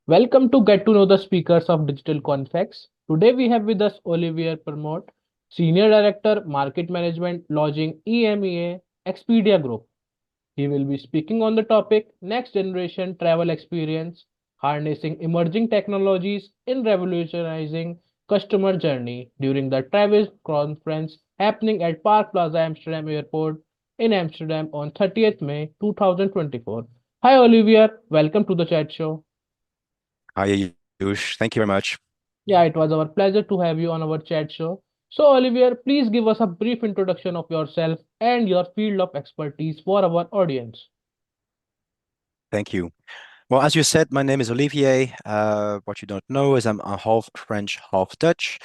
Welcome to Get to Know the Speakers of Digital Confex. Today we have with us Olivier Pernoud, Senior Director, Market Management, Lodging, EMEA, Expedia Group. He will be speaking on the topic Next Generation Travel Experience, Harnessing Emerging Technologies in Revolutionizing Customer Journey during the Travel Conference happening at Park Plaza Amsterdam Airport in Amsterdam on 30th May 2024. Hi Olivier, welcome to the chat show. Hi, Ayush. Thank you very much. Yeah, it was our pleasure to have you on our chat show. So, Olivier, please give us a brief introduction of yourself and your field of expertise for our audience. Thank you. Well, as you said, my name is Olivier. What you don't know is I'm a half French, half Dutch.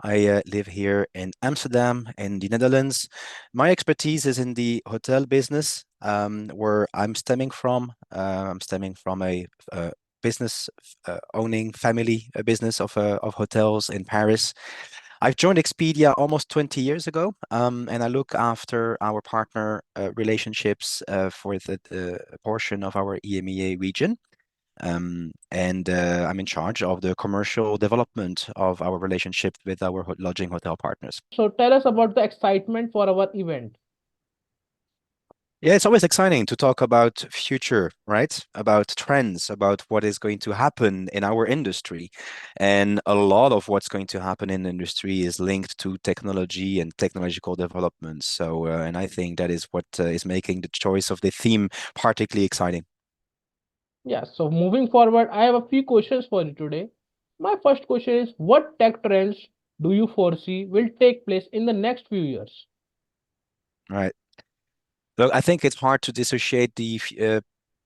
I live here in Amsterdam, in the Netherlands. My expertise is in the hotel business, where I'm stemming from. I'm stemming from a business owning family, a business of hotels in Paris. I've joined Expedia almost 20 years ago, and I look after our partner relationships for the portion of our EMEA region. And I'm in charge of the commercial development of our relationship with our lodging hotel partners. So, tell us about the excitement for our event. Yeah, it's always exciting to talk about future, right? About trends, about what is going to happen in our industry. And a lot of what's going to happen in the industry is linked to technology and technological developments. And I think that is what is making the choice of the theme particularly exciting. Yeah, so moving forward, I have a few questions for you today. My first question is what tech trends do you foresee will take place in the next few years? Right. Look, I think it's hard to dissociate the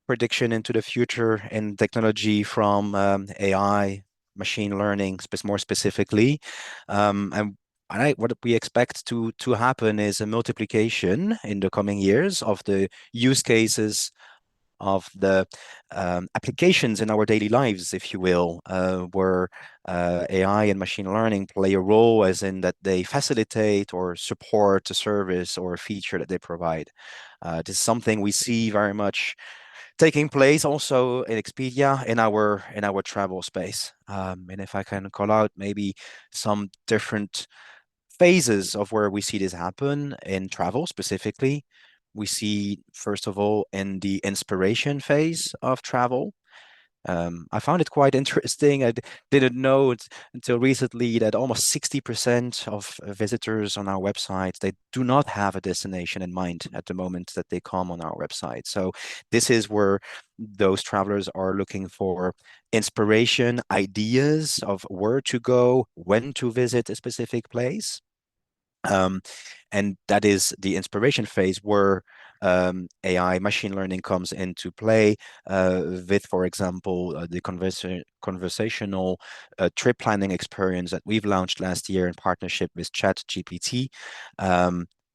prediction into the future in technology from AI, machine learning, more specifically. What we expect to happen is a multiplication in the coming years of the use cases of the applications in our daily lives, if you will, where AI and machine learning play a role, as in that they facilitate or support a service or a feature that they provide. This is something we see very much taking place also in Expedia in our travel space. And if I can call out maybe some different phases of where we see this happen in travel specifically, we see first of all in the inspiration phase of travel. I found it quite interesting. Didn't know it until recently that almost 60% of visitors on our website, they do not have a destination in mind at the moment that they come on our website. So this is where those travelers are looking for inspiration, ideas of where to go, when to visit a specific place. Um, and that is the inspiration phase where AI machine learning comes into play with, for example, the conversational trip planning experience that we've launched last year in partnership with ChatGPT,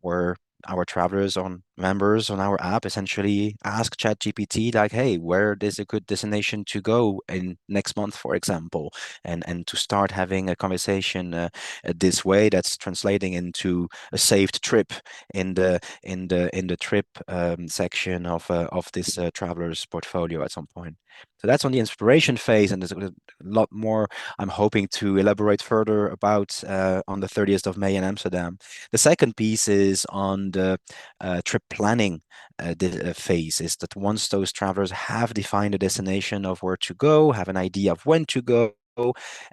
where our travelers on members on our app essentially ask ChatGPT like, hey, where is a good destination to go in next month, for example, and to start having a conversation this way that's translating into a saved trip in the trip section of this traveler's portfolio at some point. So that's on the inspiration phase, and there's a lot more I'm hoping to elaborate further about on the 30th of May in Amsterdam. The second piece is on the trip planning phase, is that once those travelers have defined a destination of where to go, have an idea of when to go,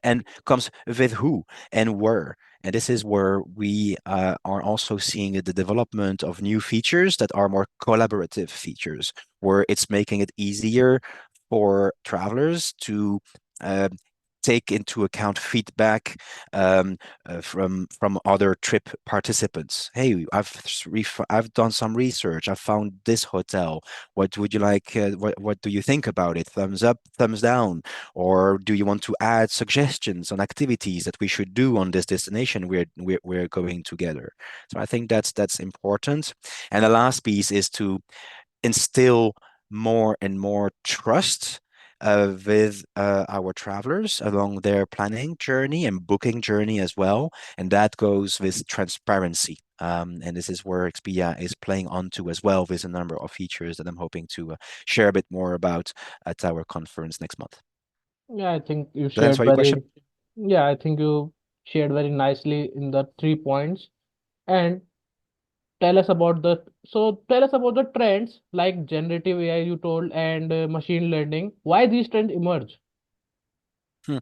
and comes with who and where. And this is where we are also seeing the development of new features that are more collaborative features, where it's making it easier for travelers to uh, take into account feedback from other trip participants. Hey, I've done some research. I found this hotel. What would you like? What do you think about it? Thumbs up, thumbs down, or do you want to add suggestions on activities that we should do on this destination we're going together? So I think that's important. And the last piece is to instill more and more trust with our travelers along their planning journey and booking journey as well. And that goes with transparency. And this is where Expedia is playing onto as well with a number of features that I'm hoping to share a bit more about at our conference next month. Yeah, I think you Does that shared answer your question? very, yeah, I think you shared very nicely in the 3 points. And tell us about the trends like generative AI you told and machine learning. Why these trends emerge? Hmm.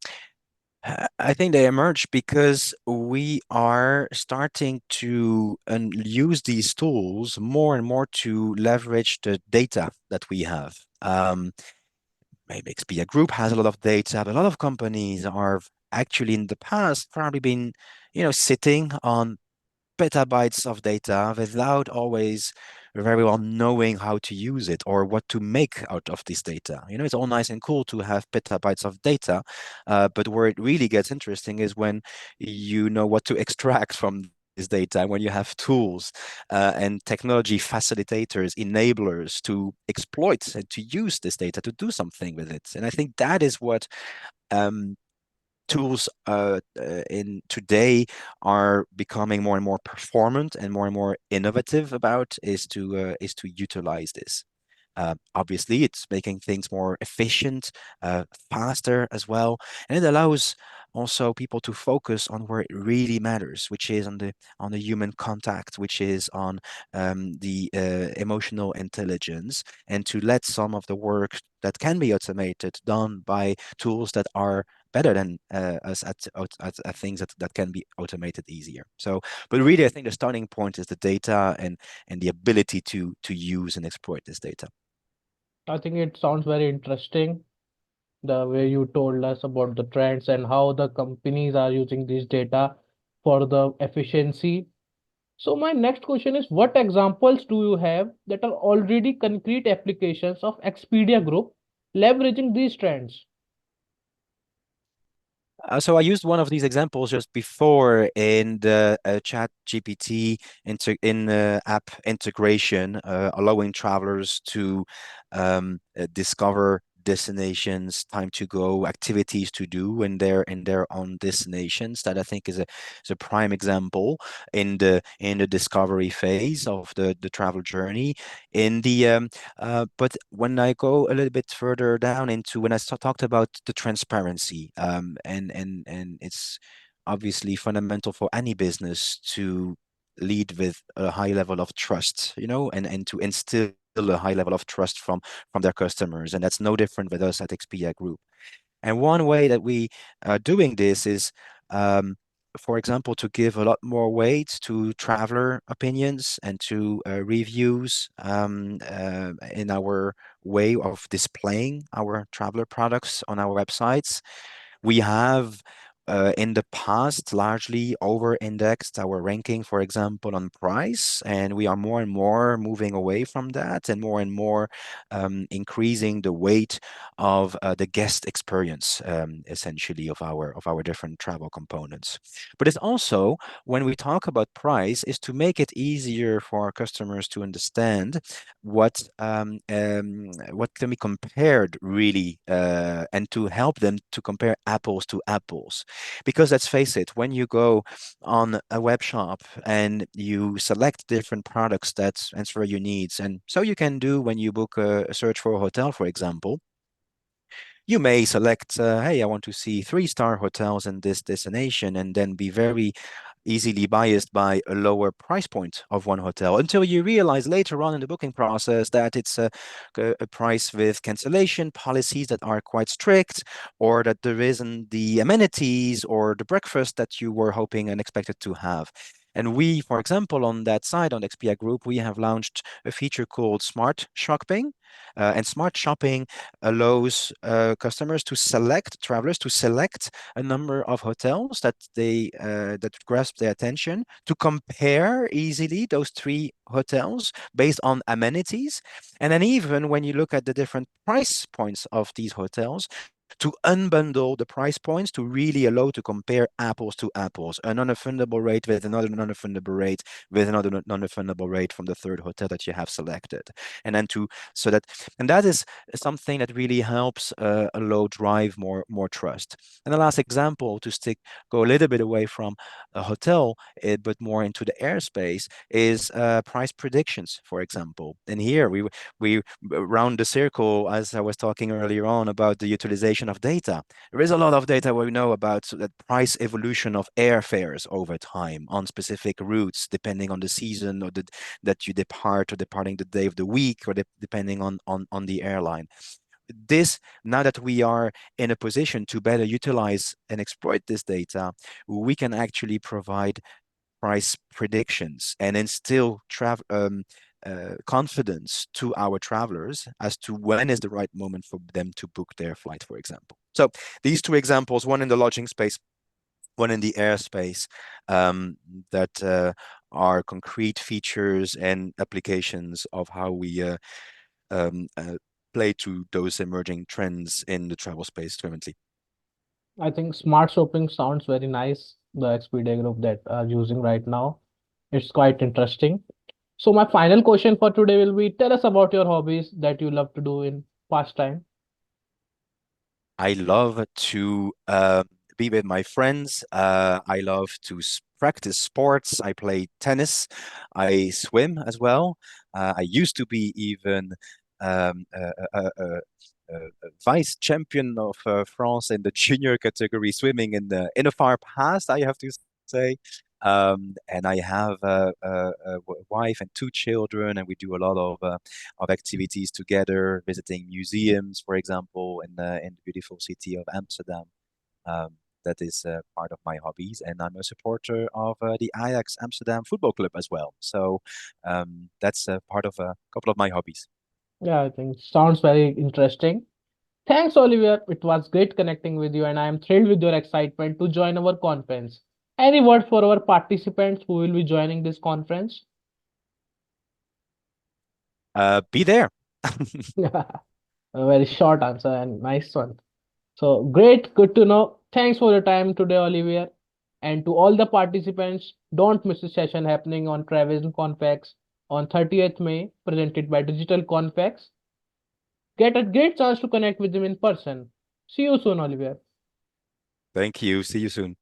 I think they emerge because we are starting to use these tools more and more to leverage the data that we have. Maybe Expedia Group has a lot of data, but a lot of companies are actually in the past probably been, sitting on petabytes of data without always very well knowing how to use it or what to make out of this data. It's all nice and cool to have petabytes of data, but where it really gets interesting is when you know what to extract from this data, when you have tools and technology facilitators, enablers to exploit and to use this data to do something with it. And I think that is what um, tools in today are becoming more and more performant and more innovative about is to utilize this. Obviously, it's making things more efficient, faster as well, and it allows also people to focus on where it really matters, which is on the human contact, which is on the emotional intelligence, and to let some of the work that can be automated done by tools that are better than us at things that can be automated easier. So, but really, I think the starting point is the data and the ability to use and exploit this data. I think it sounds very interesting the way you told us about the trends and how the companies are using this data for the efficiency. So my next question is, what examples do you have that are already concrete applications of Expedia Group leveraging these trends? So I used one of these examples just before in the Chat GPT in app integration, allowing travelers to discover destinations, time to go, activities to do in their own destinations. That I think is a prime example in the discovery phase of the travel journey. In the But when I go a little bit further down into when I talked about the transparency, and it's obviously fundamental for any business to lead with a high level of trust, and to instill a high level of trust from their customers, and that's no different with us at Expedia Group. And one way that we are doing this is, um, for example, to give a lot more weight to traveler opinions and to reviews in our way of displaying our traveler products on our websites. We have in the past largely over-indexed our ranking, for example, on price, and we are more and more moving away from that and more increasing the weight of the guest experience, essentially of our different travel components. But it's also when we talk about price, is to make it easier for our customers to understand what can be compared really, and to help them to compare apples to apples. Because let's face it, when you go on a web shop and you select different products that answer your needs, and so you can do when you book a search for a hotel, for example, you may select, hey, I want to see three-star hotels in this destination, and then be very easily biased by a lower price point of one hotel until you realize later on in the booking process that it's a price with cancellation policies that are quite strict, or that there isn't the amenities or the breakfast that you were hoping and expected to have. And we, for example, on that side, on Expedia Group, we have launched a feature called Smart Shopping. And Smart Shopping allows travelers to select a number of hotels that grasp their attention, to compare easily those three hotels based on amenities, and then even when you look at the different price points of these hotels, to unbundle the price points to really allow to compare apples to apples, a non-refundable rate with another non-refundable rate with another non-refundable rate from the third hotel that you have selected, and then to so that and that is something that really helps allow drive more trust. And the last example, to go a little bit away from a hotel, but more into the airspace, is price predictions, for example. And here we round the circle, as I was talking earlier on about the utilization utilization of data. There is a lot of data we know about the price evolution of airfares over time on specific routes, depending on the season or that you depart or departing the day of the week or depending on the airline. This, now that we are in a position to better utilize and exploit this data, we can actually provide price predictions and instill confidence to our travelers as to when is the right moment for them to book their flight, for example. So these two examples, one in the lodging space, one in the airspace, that are concrete features and applications of how we play to those emerging trends in the travel space currently. I think smart shopping sounds very nice. The Expedia Group that are using right now. It's quite interesting. So my final question for today will be, tell us about your hobbies that you love to do in pastime. I love to be with my friends. I love to practice sports. I play tennis. I swim as well. I used to be even um, a, a, a, a vice champion of France in the junior category swimming in the far past, I have to say. And I have a wife and two children, and we do a lot of activities together, visiting museums, for example, in the beautiful city of Amsterdam. Um, that is part of my hobbies, and I'm a supporter of the Ajax Amsterdam Football Club as well. So that's part of a couple of my hobbies. Yeah, I think sounds very interesting. Thanks, Olivier. It was great connecting with you, and I am thrilled with your excitement to join our conference. Any word for our participants who will be joining this conference? Be there. A very short answer and nice one. So great, good to know. Thanks for your time today, Olivier. And to all the participants, don't miss the session happening on Travis Confex on 30th May, presented by Digital Confex. Get a great chance to connect with them in person. See you soon, Olivier. Thank you. See you soon.